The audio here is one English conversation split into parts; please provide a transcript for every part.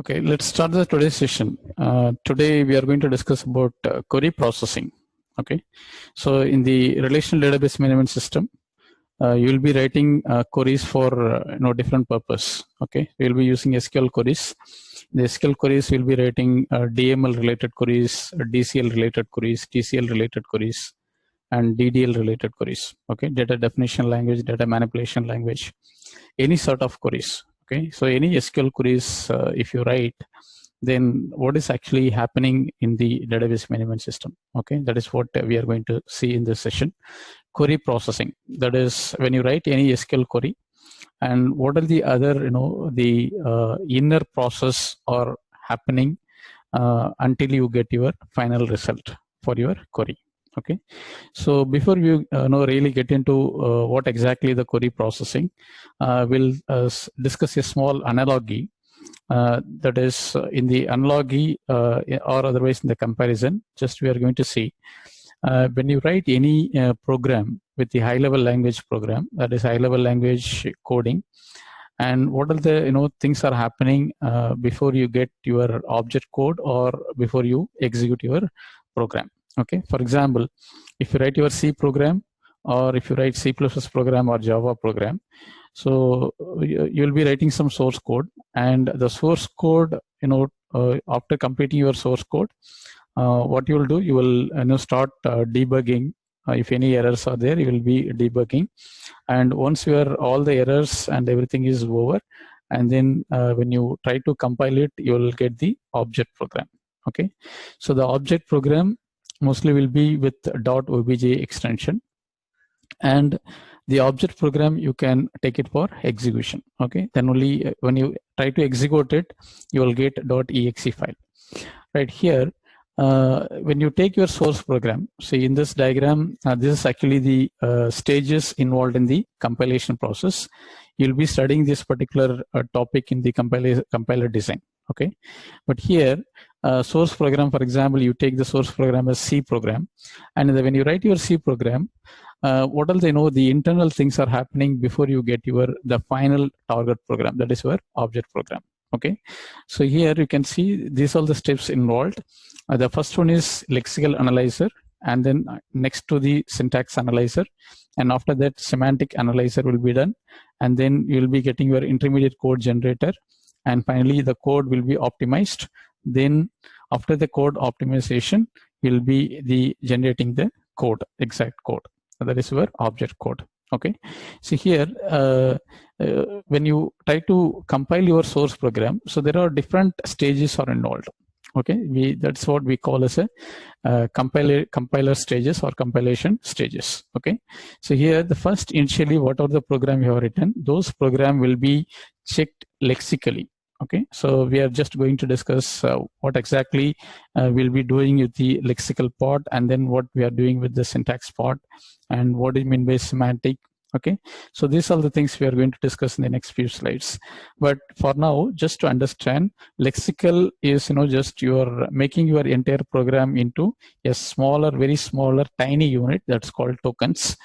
Okay, let's start the today's session. Today we are going to discuss about query processing. Okay, so in the relational database management system, you will be writing queries for different purpose. Okay, we will be using SQL queries. The SQL queries will be writing DML related queries, DCL related queries, TCL related queries, and DDL related queries. Okay, data definition language, data manipulation language, any sort of queries. Okay, so any SQL queries, if you write, then what is actually happening in the database management system? Okay, that is what we are going to see in this session. Query processing, that is when you write any SQL query, and what are the other, the inner process are happening until you get your final result for your query. Okay, so before we really get into what exactly the query processing, we'll discuss a small analogy. That is in the analogy or otherwise in the comparison. Just we are going to see when you write any program with the high-level language program, that is high-level language coding, and what are the things are happening before you get your object code or before you execute your program. Okay, for example, if you write your C program or if you write C++ program or Java program, so you'll be writing some source code, and the source code, after completing your source code, what you will do, you will start debugging. If any errors are there, you will be debugging, and once all the errors and everything is over, and then when you try to compile it, you will get the object program. Okay, so the object program mostly will be with .obj extension, and the object program you can take it for execution. Okay, then only when you try to execute it, you will get .exe file. Right here, when you take your source program, see in this diagram, this is actually the stages involved in the compilation process. You'll be studying this particular topic in the compiler design. Okay, but here source program, for example, you take the source program as C program, and when you write your C program, what else the internal things are happening before you get the final target program, that is your object program. Okay, so here you can see these are the steps involved. The first one is lexical analyzer, and then next to the syntax analyzer, and after that semantic analyzer will be done, and then you will be getting your intermediate code generator, and finally the code will be optimized. Then after the code optimization, you'll be generating the code, exact code, that is your object code. Okay, so here when you try to compile your source program, so there are different stages are involved. Okay, that's what we call as a compiler stages or compilation stages. Okay, so here the first initially whatever the program you have written, those program will be checked lexically. Okay, so we are just going to discuss what exactly we'll be doing with the lexical part, and then what we are doing with the syntax part, and what do you mean by semantic. Okay, so these are the things we are going to discuss in the next few slides. But for now, just to understand, lexical is just you're making your entire program into a smaller, very smaller, tiny unit that's called tokens,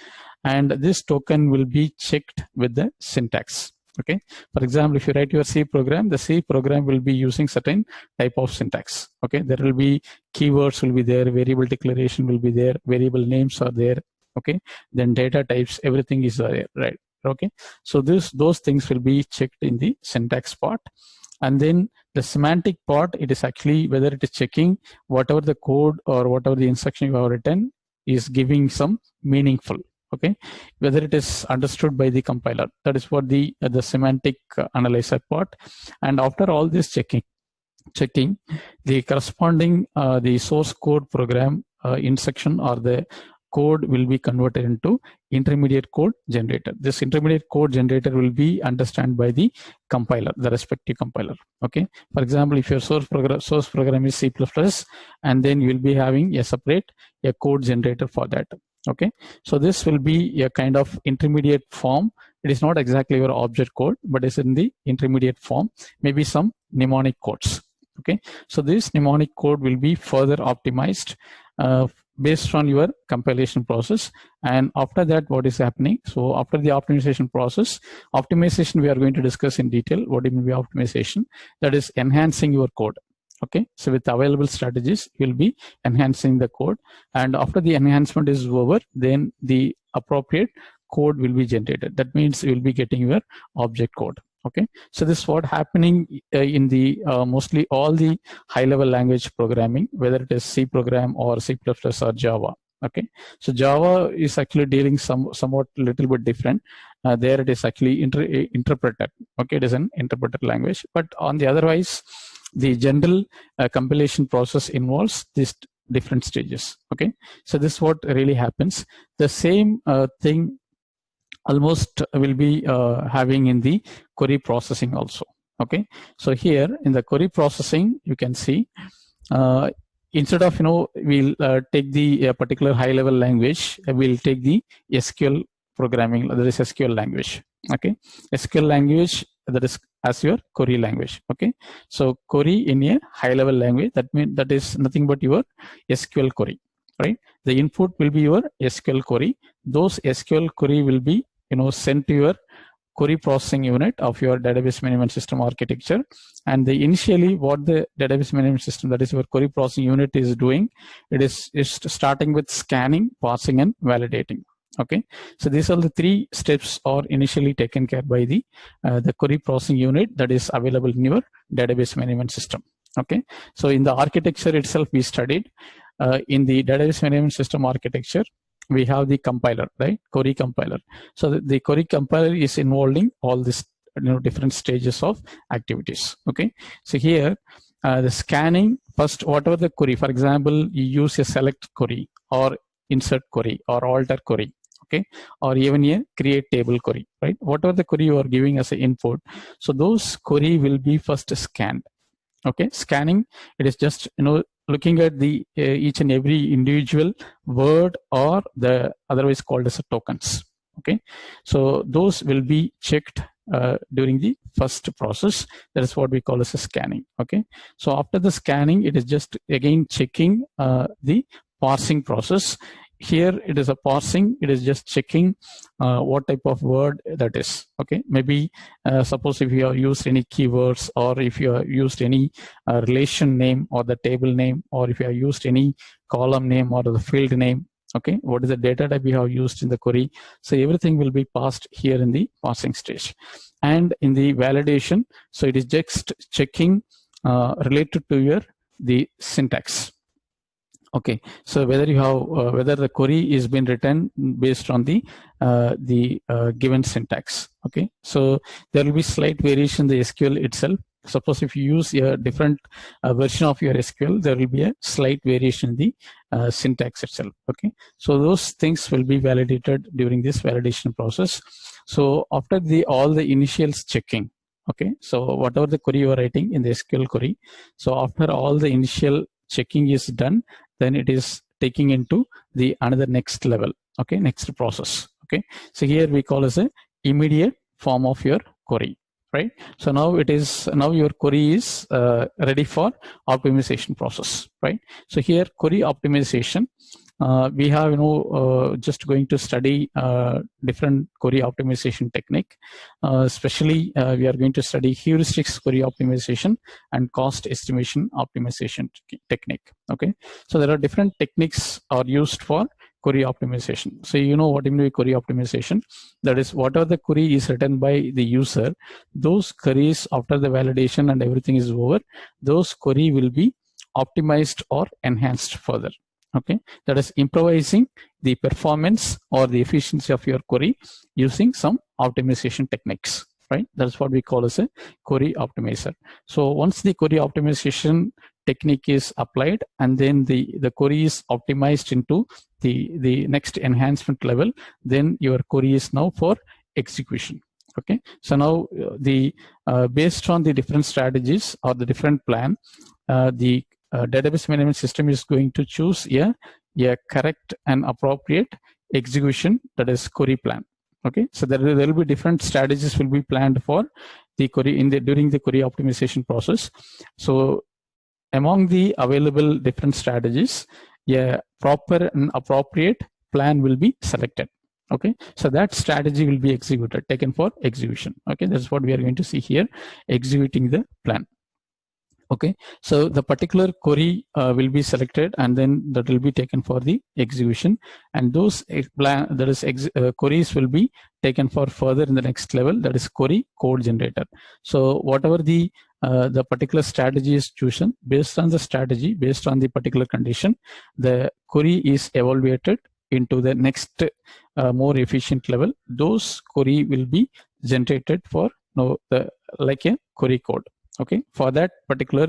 and this token will be checked with the syntax. Okay, for example, if you write your C program, the C program will be using certain type of syntax. Okay, there will be keywords will be there, variable declaration will be there, variable names are there. Okay, then data types, everything is there, right? Okay, so those things will be checked in the syntax part, and then the semantic part, it is actually whether it is checking whatever the code or whatever the instruction you have written is giving some meaningful. Okay, whether it is understood by the compiler, that is what the semantic analyzer part. And after all this checking the corresponding the source code program instruction or the code will be converted into intermediate code generator. This intermediate code generator will be understood by the compiler, the respective compiler. Okay, for example, if your source program is C++, and then you will be having a separate code generator for that. Okay, so this will be a kind of intermediate form. It is not exactly your object code, but it's in the intermediate form, maybe some mnemonic codes. Okay, so this mnemonic code will be further optimized based on your compilation process. And after that, what is happening? So after the optimization process, optimization we are going to discuss in detail. What it will be optimization? That is enhancing your code. Okay, so with available strategies, you'll be enhancing the code, and after the enhancement is over, then the appropriate code will be generated. That means you will be getting your object code. Okay, so this is what happening in the mostly all the high-level language programming, whether it is C program or C++ or Java. Okay, so Java is actually dealing somewhat little bit different. There it is actually interpreted. Okay, it is an interpreted language, but on the otherwise, the general compilation process involves these different stages. Okay, so this is what really happens. The same thing almost will be having in the query processing also. Okay, so here in the query processing, you can see instead of we'll take the particular high level language, we'll take the SQL programming, that is SQL language. Okay, SQL language, that is as your query language. Okay, so query in a high level language, that means that is nothing but your SQL query, right? The input will be your SQL query. Those SQL query will be sent to your query processing unit of your database management system architecture. And initially what the database management system, that is your query processing unit, is doing, it is starting with scanning, parsing, and validating. Okay, so these are the three steps are initially taken care by the query processing unit that is available in your database management system. Okay, so in the architecture itself, we studied in the database management system architecture, we have the compiler, right? Query compiler. So the query compiler is involving all these different stages of activities. Okay, so here the scanning, first whatever the query, for example, you use a select query or insert query or alter query. Okay, or even a create table query, right? Whatever the query you are giving as an input, so those query will be first scanned. Okay, scanning, it is just looking at the each and every individual word, or the otherwise called as a tokens. Okay, so those will be checked during the first process. That is what we call as a scanning. Okay, so after the scanning, it is just again checking the parsing process. Here it is a parsing, it is just checking what type of word that is. Okay, maybe suppose if you have used any keywords, or if you have used any relation name or the table name, or if you have used any column name or the field name. Okay, what is the data type you have used in the query? So everything will be passed here in the parsing stage. And in the validation, so it is just checking related to the syntax. Okay, so whether you have whether the query is been written based on the given syntax. Okay, so there will be slight variation in the SQL itself. Suppose if you use a different version of your SQL, there will be a slight variation in the syntax itself. Okay, so those things will be validated during this validation process. So after all the initials checking, okay, so whatever the query you are writing in the SQL query, so after all the initial checking is done, then it is taking into the another next level. Okay, next process. Okay, so here we call as a immediate form of your query, right? So now your query is ready for optimization process, right? So here query optimization, we have just going to study different query optimization technique. Especially we are going to study heuristics query optimization and cost estimation optimization technique. Okay, so there are different techniques are used for query optimization. So what is query optimization? That is, whatever the query is written by the user, those queries after the validation and everything is over, those query will be optimized or enhanced further. Okay, that is improvising the performance or the efficiency of your query using some optimization techniques, right? That's what we call as a query optimizer. So once the query optimization technique is applied, and then the query is optimized into the next enhancement level, then your query is now for execution. Okay, so now based on the different strategies or the different plan, the database management system is going to choose a correct and appropriate execution, that is query plan. Okay, so there will be different strategies will be planned for the query during the query optimization process. So among the available different strategies, a proper and appropriate plan will be selected. Okay, so that strategy will be executed, taken for execution. Okay, that's what we are going to see here, executing the plan. Okay, so the particular query will be selected, and then that will be taken for the execution, and those queries will be taken for further in the next level, that is query code generator. So whatever the particular strategy is chosen, based on the strategy, based on the particular condition, the query is evaluated into the next more efficient level. Those query will be generated for like a query code. Okay, for that particular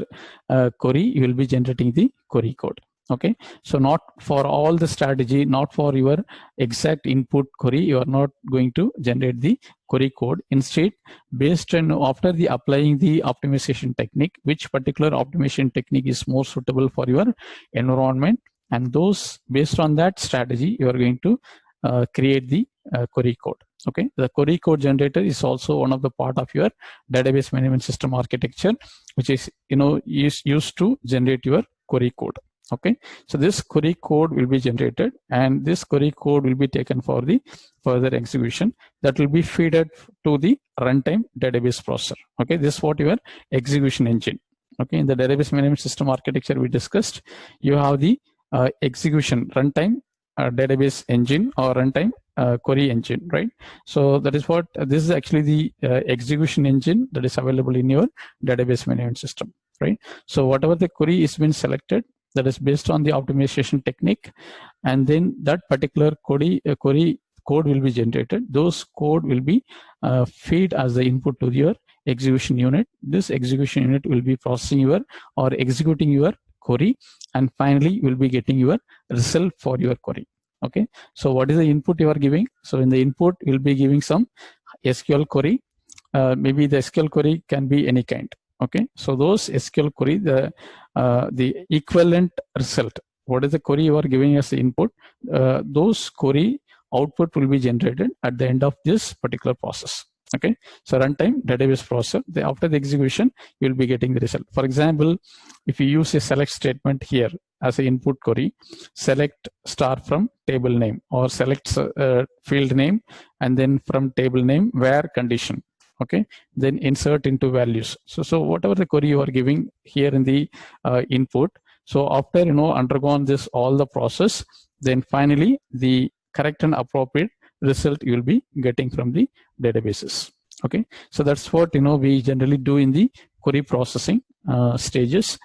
query, you will be generating the query code. Okay, so not for all the strategy, not for your exact input query, you are not going to generate the query code. Instead, based on after the applying the optimization technique, which particular optimization technique is more suitable for your environment, and those based on that strategy, you are going to create the query code. Okay, the query code generator is also one of the part of your database management system architecture, which is used to generate your query code. Okay, so this query code will be generated, and this query code will be taken for the further execution, that will be fed to the runtime database processor. Okay, this is what your execution engine. Okay, in the database management system architecture we discussed, you have the execution runtime database engine or runtime query engine, right? So that is what this is actually the execution engine that is available in your database management system, right? So whatever the query is been selected, that is based on the optimization technique, and then that particular query code will be generated. Those code will be fed as the input to your execution unit. This execution unit will be processing your or executing your query, and finally you will be getting your result for your query. Okay, so what is the input you are giving? So in the input you will be giving some SQL query. Maybe the SQL query can be any kind. Okay, so those SQL query, the equivalent result, what is the query you are giving as the input, those query output will be generated at the end of this particular process. Okay, so runtime database processor, after the execution you will be getting the result. For example, if you use a select statement here as an input query, select star from table name, or select field name, and then from table name where condition. Okay, then insert into values. So whatever the query you are giving here in the input, so after undergone this all the process, then finally the correct and appropriate result you will be getting from the databases. Okay, so that's what we generally do in the query processing stages.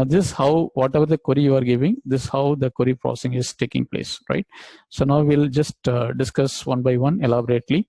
This is how whatever the query you are giving, this is how the query processing is taking place, right? So now we'll just discuss one by one elaborately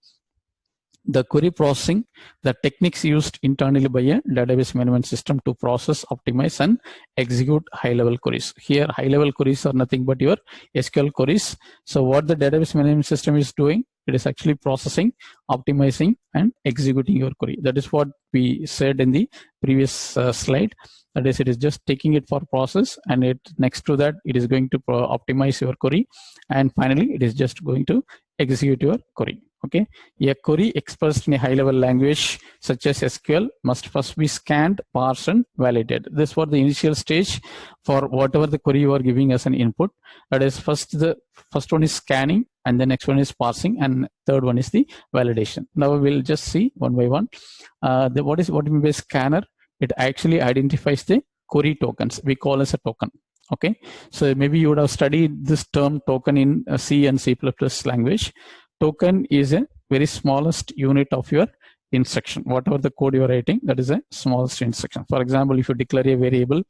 the query processing, the techniques used internally by a database management system to process, optimize, and execute high-level queries. Here, high-level queries are nothing but your SQL queries. So what the database management system is doing, it is actually processing, optimizing, and executing your query. That is what we said in the previous slide. That is, it is just taking it for process, and next to that, it is going to optimize your query, and finally, it is just going to execute your query. Okay, a query expressed in a high-level language such as SQL must first be scanned, parsed, and validated. This is for the initial stage for whatever the query you are giving as an input. That is, the first one is scanning, and the next one is parsing, and third one is the validation. Now we'll just see one by one. What we mean by scanner? It actually identifies the query tokens. We call as a token. Okay, so maybe you would have studied this term token in C and C++ language. Token is a very smallest unit of your instruction. Whatever the code you are writing, that is a smallest instruction. For example, if you declare a variable,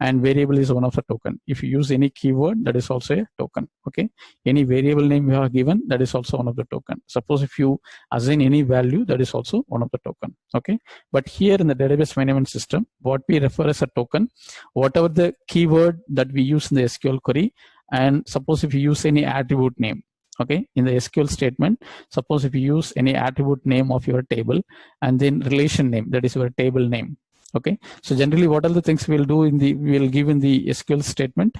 and variable is one of the token. If you use any keyword, that is also a token. Okay, any variable name you have given, that is also one of the token. Suppose if you assign any value, that is also one of the token. Okay, but here in the database management system, what we refer as a token, whatever the keyword that we use in the SQL query, and suppose if you use any attribute name. Okay, in the SQL statement, suppose if you use any attribute name of your table, and then relation name, that is your table name. Okay, so generally what are the things we'll do we'll give in the SQL statement?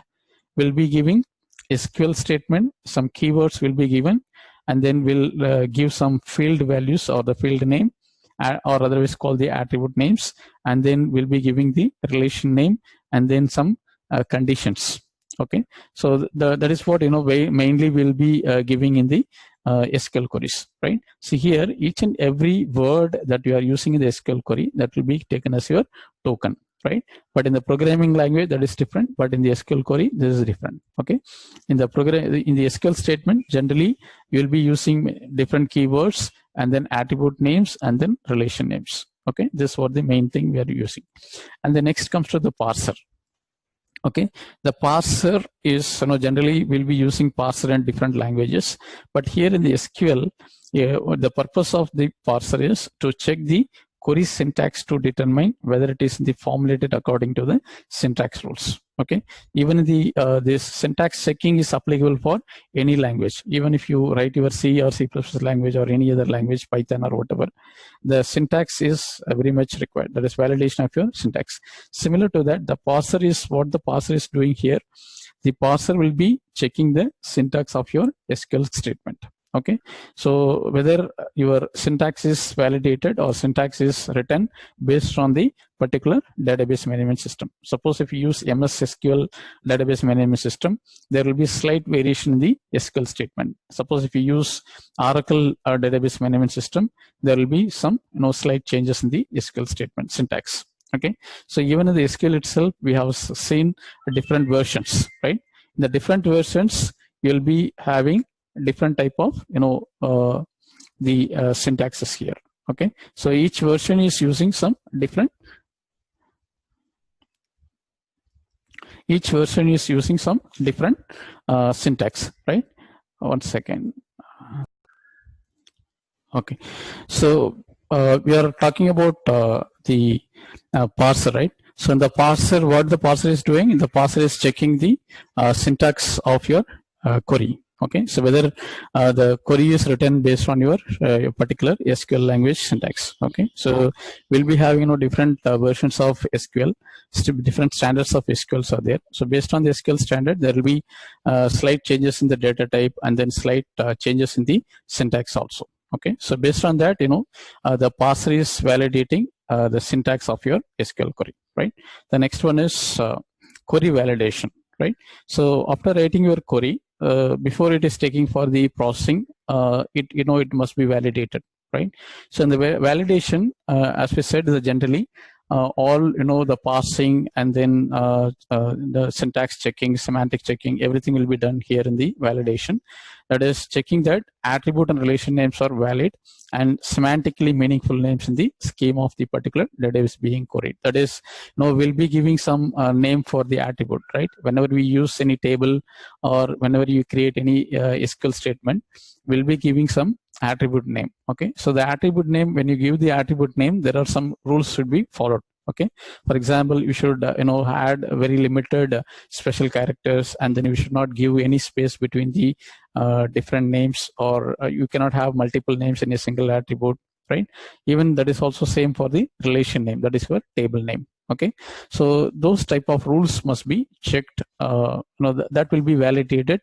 We'll be giving SQL statement, some keywords will be given, and then we'll give some field values or the field name, or otherwise called the attribute names, and then we'll be giving the relation name, and then some conditions. Okay, so that is what mainly we'll be giving in the SQL queries, right? See here, each and every word that you are using in the SQL query, that will be taken as your token, right? But in the programming language, that is different. But in the SQL query, this is different. Okay, in the SQL statement, generally you will be using different keywords and then attribute names and then relation names. Okay, this is what the main thing we are using. And the next comes to the parser. Okay, the parser is, generally we'll be using parser in different languages, but here in the SQL, the purpose of the parser is to check the query syntax to determine whether it is formulated according to the syntax rules. Okay, even the this syntax checking is applicable for any language. Even if you write your C or C++ language or any other language, Python or whatever, the syntax is very much required. That is validation of your syntax. Similar to that, the parser is what the parser is doing here. The parser will be checking the syntax of your SQL statement. Okay, so whether your syntax is validated or syntax is written based on the particular database management system. Suppose if you use MS SQL database management system, there will be slight variation in the SQL statement. Suppose if you use Oracle database management system, there will be some slight changes in the SQL statement syntax. Okay, so even in the SQL itself, we have seen different versions, right? In the different versions, you'll be having different type of the syntaxes here. Okay, so each version is using some different, syntax, right? One second. Okay, so we are talking about the parser, right? So in the parser, what the parser is doing, the parser is checking the syntax of your query. Okay, so whether the query is written based on your particular SQL language syntax. Okay, so we'll be having different versions of SQL, different standards of SQLs are there. So based on the SQL standard, there will be slight changes in the data type and then slight changes in the syntax also. Okay, so based on that, the parser is validating the syntax of your SQL query, right? The next one is query validation, right? So after writing your query, before it is taking for the processing, it must be validated, right? So in the validation, as we said, is generally all the parsing and then the syntax checking, semantic checking, everything will be done here in the validation. That is checking that attribute and relation names are valid and semantically meaningful names in the scheme of the particular database being queried. That is, we'll be giving some name for the attribute, right? Whenever we use any table or whenever you create any SQL statement, we'll be giving some attribute name. Okay, so the attribute name, when you give the attribute name, there are some rules should be followed. Okay, for example, you should add very limited special characters, and then you should not give any space between the different names, or you cannot have multiple names in a single attribute, right? Even that is also same for the relation name, that is your table name. Okay, so those type of rules must be checked. That will be validated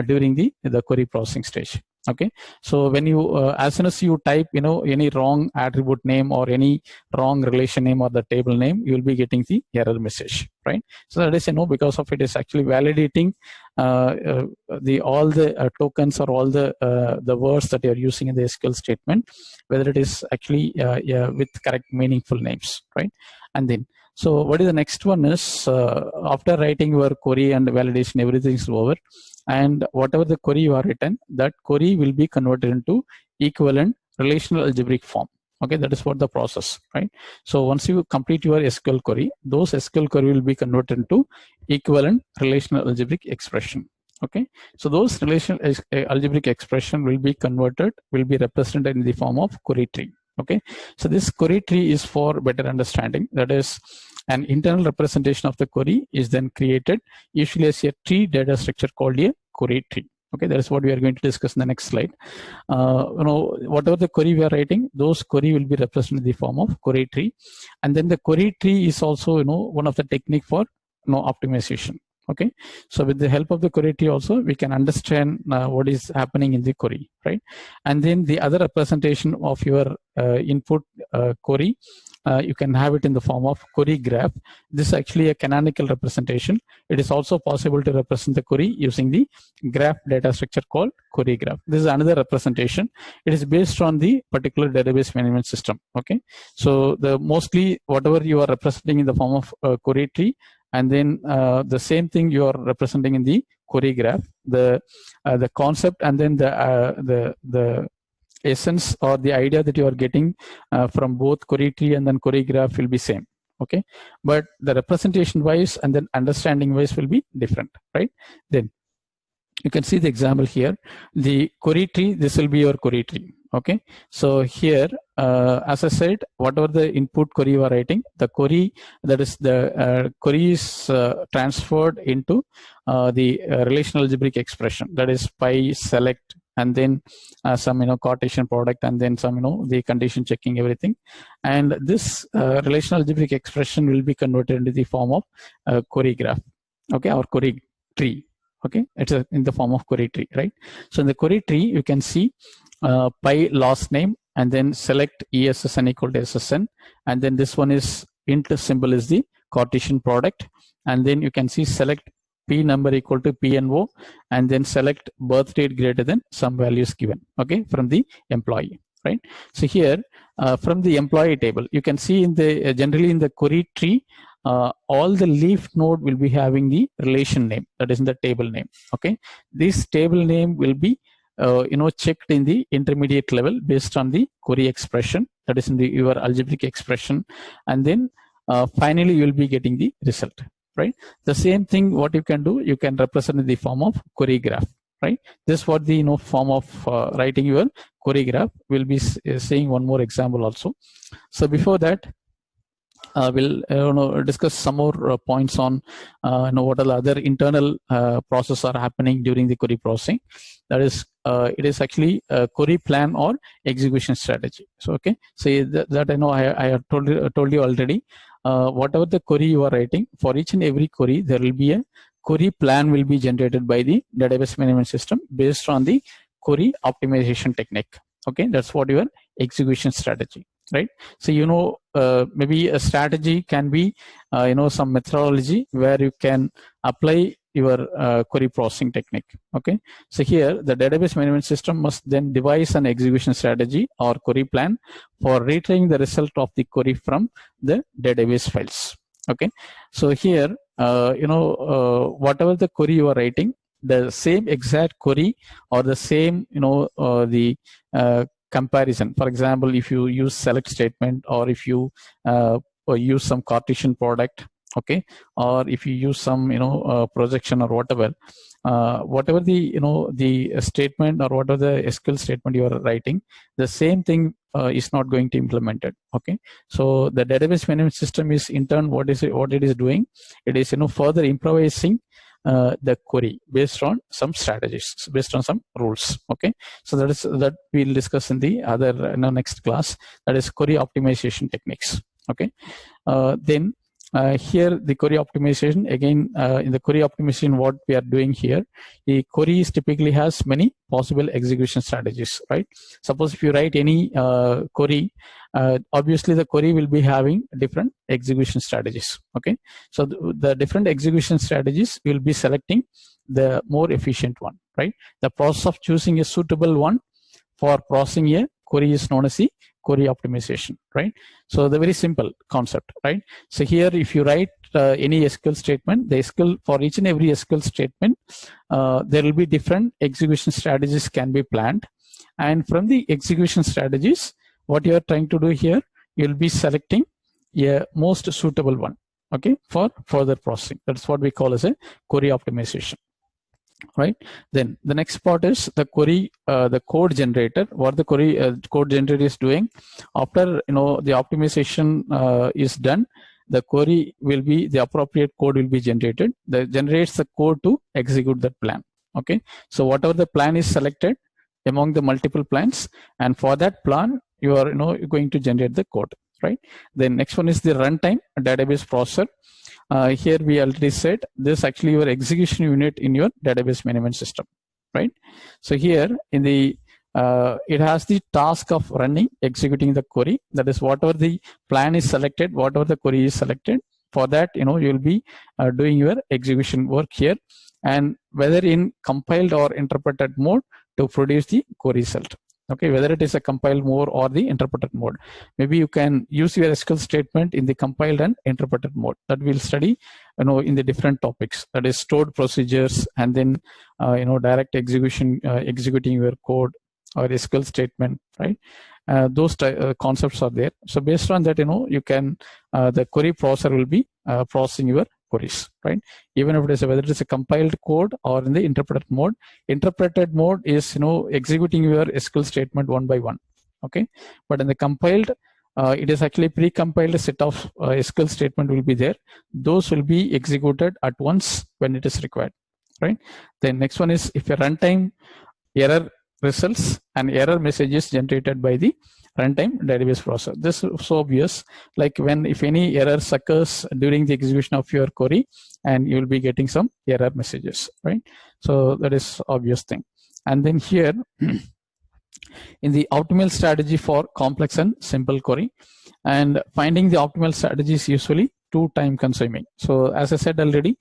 during the query processing stage. Okay, so when you as soon as you type any wrong attribute name or any wrong relation name or the table name, you will be getting the error message, right? So that is because of it is actually validating all the tokens or all the words that you are using in the SQL statement, whether it is actually with correct meaningful names, right? And then, so what is the next one is after writing your query and validation, everything is over, and whatever the query you are written, that query will be converted into equivalent relational algebraic form. Okay, that is what the process, right? So once you complete your SQL query, those SQL query will be converted into equivalent relational algebraic expression. Okay, so those relational algebraic expression will be represented in the form of query tree. Okay, so this query tree is for better understanding. That is, an internal representation of the query is then created, usually as a tree data structure called a query tree. Okay, that is what we are going to discuss in the next slide. Whatever the query we are writing, those query will be represented in the form of query tree, and then the query tree is also one of the technique for optimization. Okay, so with the help of the query tree also, we can understand what is happening in the query, right? And then the other representation of your input query you can have it in the form of query graph. This is actually a canonical representation. It is also possible to represent the query using the graph data structure called query graph. This is another representation. It is based on the particular database management system. Okay, so the mostly whatever you are representing in the form of query tree, and then the same thing you are representing in the query graph, the concept, and then the essence or the idea that you are getting from both query tree and then query graph will be same. Okay, but the representation wise and then understanding wise will be different, right? Then you can see the example here. The query tree, this will be your query tree. Okay, so here, as I said, whatever the input query you are writing, the query, that is the query is transferred into the relational algebraic expression, that is pi select, and then some Cartesian product, and then some the condition checking, everything, and this relational algebraic expression will be converted into the form of query graph, okay, or query tree. Okay, it's in the form of query tree, right? So in the query tree, you can see pi last name, and then select ESSN equal to SSN, and then this one is int symbol is the Cartesian product, and then you can see select P number equal to PNO, and then select birth date greater than some values given, okay, from the employee, right? So here from the employee table, you can see in the generally in the query tree, all the leaf node will be having the relation name, that is in the table name. Okay, this table name will be checked in the intermediate level based on the query expression, that is in the your algebraic expression, and then finally you will be getting the result, right? The same thing what you can do, you can represent in the form of query graph, right? This is what the form of writing your query graph. We'll be seeing one more example also. So before that, we'll discuss some more points on what are the other internal processes are happening during the query processing. That is, it is actually a query plan or execution strategy. So okay, so that I know I have told you already. Whatever the query you are writing, for each and every query, there will be a query plan will be generated by the database management system based on the query optimization technique. Okay, that's what your execution strategy, right? So maybe a strategy can be some methodology where you can apply your query processing technique. Okay, so here the database management system must then devise an execution strategy or query plan for retrieving the result of the query from the database files. Okay, so here whatever the query you are writing, the same exact query or the same comparison. For example, if you use select statement, or if you use some Cartesian product, okay, or if you use some projection or whatever, whatever the statement or whatever the SQL statement you are writing, the same thing is not going to implement it. Okay, so the database management system is in turn what it is doing, it is further improvising the query based on some strategies, based on some rules. Okay, so that we'll discuss in the other next class, that is query optimization techniques. Okay, then here the query optimization, again in the query optimization, what we are doing here, the queries typically has many possible execution strategies, right? Suppose if you write any query, obviously the query will be having different execution strategies. Okay, so the different execution strategies will be selecting the more efficient one, right? The process of choosing a suitable one for processing a query is known as the query optimization, right? So the very simple concept, right? So here, if you write any SQL statement, the SQL, for each and every SQL statement, there will be different execution strategies can be planned, and from the execution strategies, what you are trying to do here, you'll be selecting a most suitable one, okay, for further processing. That's what we call as a query optimization. Right, then the next part is the query, the code generator. What the query code generator is doing after the optimization is done, the query will be, the appropriate code will be generated. That generates the code to execute that plan. Okay, so whatever the plan is selected among the multiple plans, and for that plan you are going to generate the code. Right, then next one is the runtime database processor. Here we already said this actually your execution unit in your database management system, right? So here in the it has the task of running, executing the query. That is, whatever the plan is selected, whatever the query is selected, for that, you will be doing your execution work here, and whether in compiled or interpreted mode to produce the query result. Okay, whether it is a compiled mode or the interpreted mode. Maybe you can use your SQL statement in the compiled and interpreted mode. That we'll study, in the different topics. That is stored procedures, and then direct execution, executing your code or SQL statement, right? Those concepts are there. So based on that, you can the query processor will be processing your queries, right? Even if it is whether it is a compiled code or in the interpreted mode. Interpreted mode is executing your SQL statement one by one. Okay, but in the compiled, it is actually pre-compiled set of SQL statement will be there. Those will be executed at once when it is required, right? Then next one is if a runtime error results and error messages generated by the runtime database processor. This is so obvious, like if any error occurs during the execution of your query, and you will be getting some error messages, right? So that is obvious thing. And then here in the optimal strategy for complex and simple query, and finding the optimal strategy is usually too time consuming. So as I said already,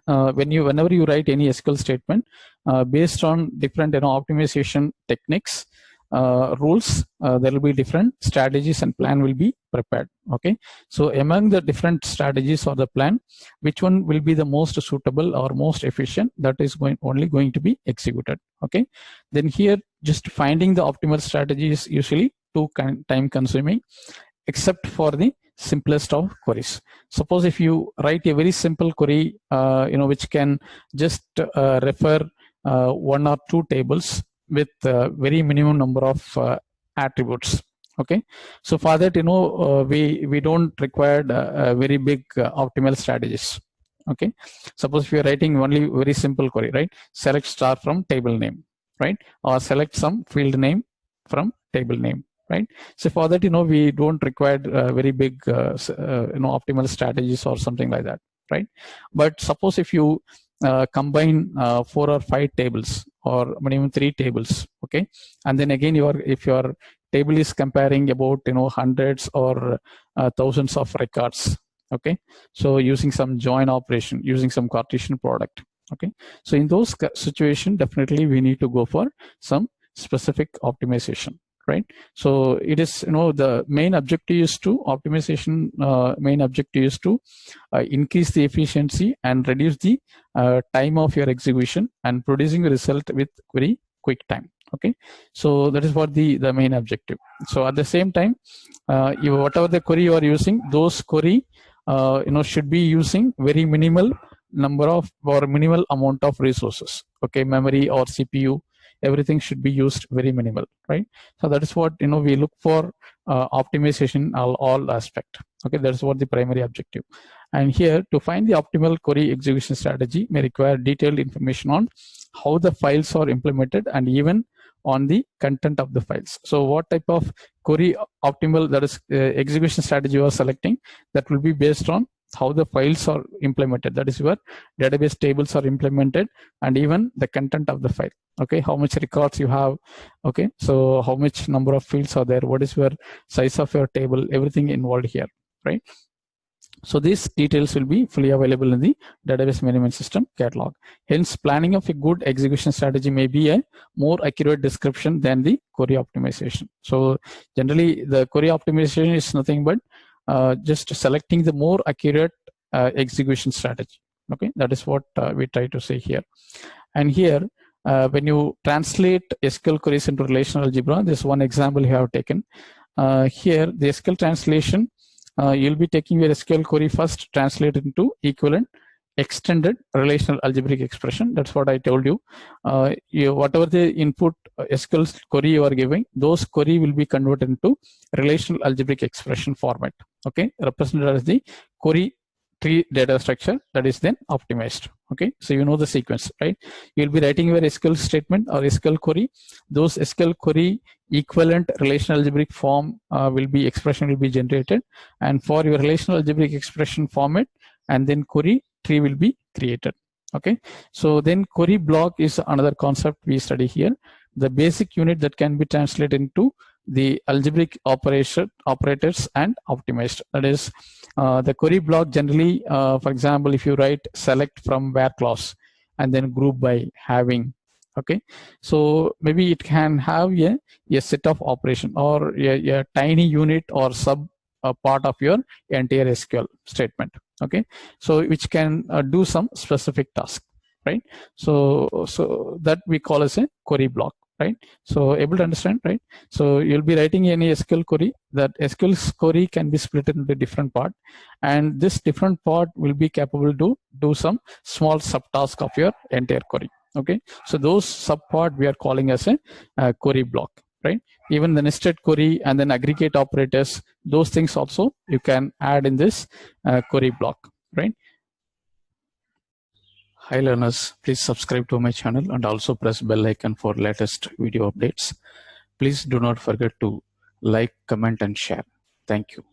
whenever you write any SQL statement, based on different optimization techniques, rules, there will be different strategies and plan will be prepared. Okay, so among the different strategies or the plan, which one will be the most suitable or most efficient, that is only going to be executed. Okay, then here just finding the optimal strategy is usually too time consuming, except for the simplest of queries. Suppose if you write a very simple query, which can just refer one or two tables with very minimum number of attributes. Okay, so for that, we don't require very big optimal strategies. Okay, suppose if you are writing only very simple query, right? Select star from table name, right? Or select some field name from table name, right? So for that, we don't require very big optimal strategies or something like that, right? But suppose if you combine 4 or 5 tables or minimum 3 tables, okay, and then again if your table is comparing about hundreds or thousands of records, okay, so using some join operation, using some Cartesian product, okay, so in those situations definitely we need to go for some specific optimization, right? So it is the main objective is to optimization. Main objective is to increase the efficiency and reduce the time of your execution and producing a result with very quick time. Okay, so that is what the main objective. So at the same time, whatever the query you are using, those query should be using very minimal number of or minimal amount of resources. Okay, memory or CPU, everything should be used very minimal, right? So that is what we look for optimization all aspect. Okay, that's what the primary objective. And here to find the optimal query execution strategy may require detailed information on how the files are implemented and even on the content of the files. So what type of query optimal, that is execution strategy you are selecting, that will be based on how the files are implemented, that is where database tables are implemented, and even the content of the file. Okay, how much records you have, okay, so how much number of fields are there, what is your size of your table, everything involved here, right? So these details will be fully available in the database management system catalog. Hence, planning of a good execution strategy may be a more accurate description than the query optimization. So generally the query optimization is nothing but just selecting the more accurate execution strategy. Okay, that is what we try to say here. And here, when you translate SQL queries into relational algebra, this one example you have taken. Here, the SQL translation, you'll be taking your SQL query first, translate it into equivalent extended relational algebraic expression. That's what I told you. Whatever the input SQL query you are giving, those query will be converted into relational algebraic expression format. Okay, represented as the query tree data structure that is then optimized. Okay, so you know the sequence, right? You'll be writing your SQL statement or SQL query. Those SQL query equivalent relational algebraic form expression will be generated, and for your relational algebraic expression format, and then query tree will be created. Okay, so then query block is another concept we study here. the basic unit that can be translated into the algebraic operators and optimized. That is, the query block generally, for example, if you write select from where clause and then group by having, okay, so maybe it can have a set of operation or a tiny unit or sub part of your entire SQL statement, okay, so which can do some specific task, right? So that we call as a query block, right? So able to understand, right? So you'll be writing any SQL query. That SQL query can be split into different part, and this different part will be capable to do some small subtask of your entire query, okay? So those subpart we are calling as a query block, right? Even the nested query and then aggregate operators, those things also you can add in this query block, right? Hi learners, please subscribe to my channel and also press bell icon for latest video updates. Please do not forget to like, comment and share. Thank you.